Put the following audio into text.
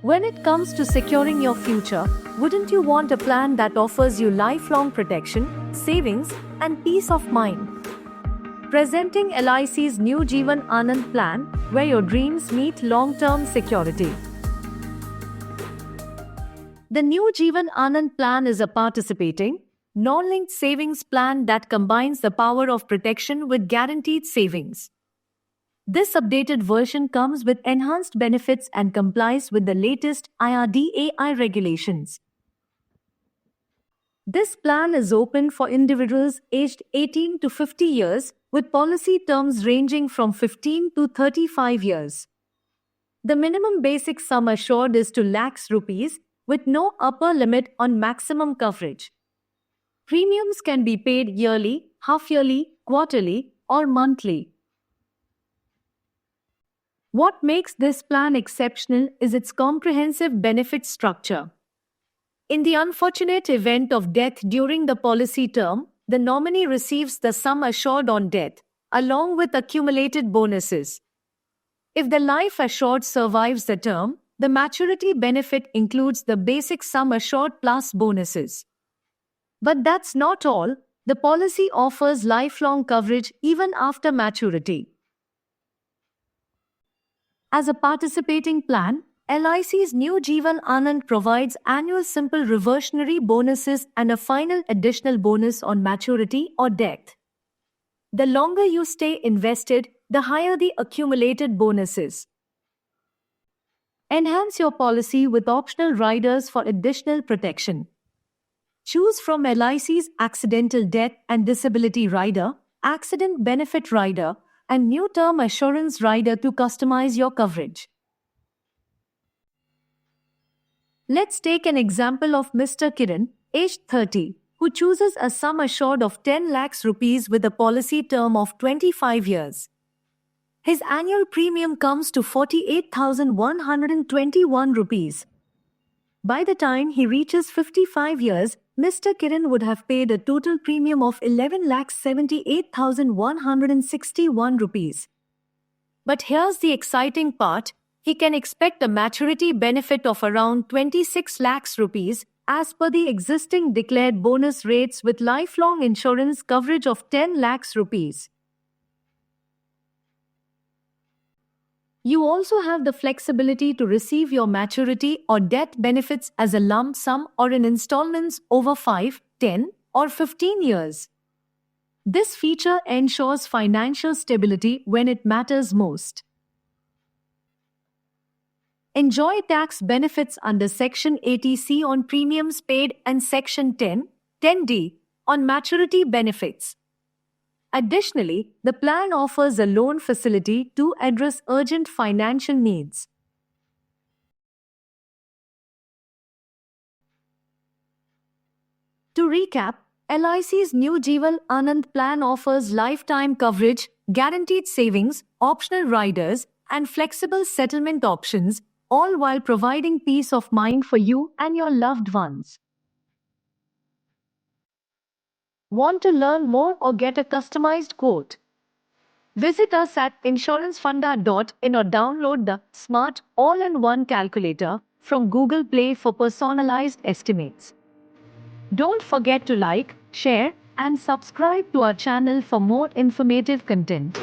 When it comes to securing your future, wouldn't you want a plan that offers you lifelong protection, savings, and peace of mind? Presenting LIC's new Jeevan Anand plan, where your dreams meet long-term security. The new Jeevan Anand plan is a participating, non-linked savings plan that combines the power of protection with guaranteed savings. This updated version comes with enhanced benefits and complies with the latest IRDAI regulations. This plan is open for individuals aged 18 to 50 years, with policy terms ranging from 15 to 35 years. The minimum basic sum assured is 2 lakhs rupees, with no upper limit on maximum coverage. Premiums can be paid yearly, half-yearly, quarterly, or monthly. What makes this plan exceptional is its comprehensive benefit structure. In the unfortunate event of death during the policy term, the nominee receives the sum assured on death, along with accumulated bonuses. If the life assured survives the term, the maturity benefit includes the basic sum assured plus bonuses. But that's not all. The policy offers lifelong coverage even after maturity. As a participating plan, LIC's new Jeevan Anand provides annual simple reversionary bonuses and a final additional bonus on maturity or death. The longer you stay invested, the higher the accumulated bonuses. Enhance your policy with optional riders for additional protection. Choose from LIC's Accidental Death and Disability Rider, Accident Benefit Rider, and new Term Assurance Rider to customize your coverage. Let's take an example of Mr. Kiran, aged 30, who chooses a sum assured of 10 lakhs rupees with a policy term of 25 years. His annual premium comes to 48,121 rupees. By the time he reaches 55 years, Mr. Kiran would have paid a total premium of 11,78,161 rupees. But here's the exciting part. He can expect a maturity benefit of around 26 lakhs rupees as per the existing declared bonus rates with lifelong insurance coverage of 10 lakhs rupees. You also have the flexibility to receive your maturity or death benefits as a lump sum or in installments over 5, 10, or 15 years. This feature ensures financial stability when it matters most. Enjoy tax benefits under Section 80C on premiums paid and Section 10(d) on maturity benefits. Additionally, the plan offers a loan facility to address urgent financial needs. To recap, LIC's new Jeevan Anand plan offers lifetime coverage, guaranteed savings, optional riders, and flexible settlement options, all while providing peace of mind for you and your loved ones. Want to learn more or get a customized quote? Visit us at insurancefunda.in or download the Smart All-in-One Calculator from Google Play for personalized estimates. Don't forget to like, share, and subscribe to our channel for more informative content.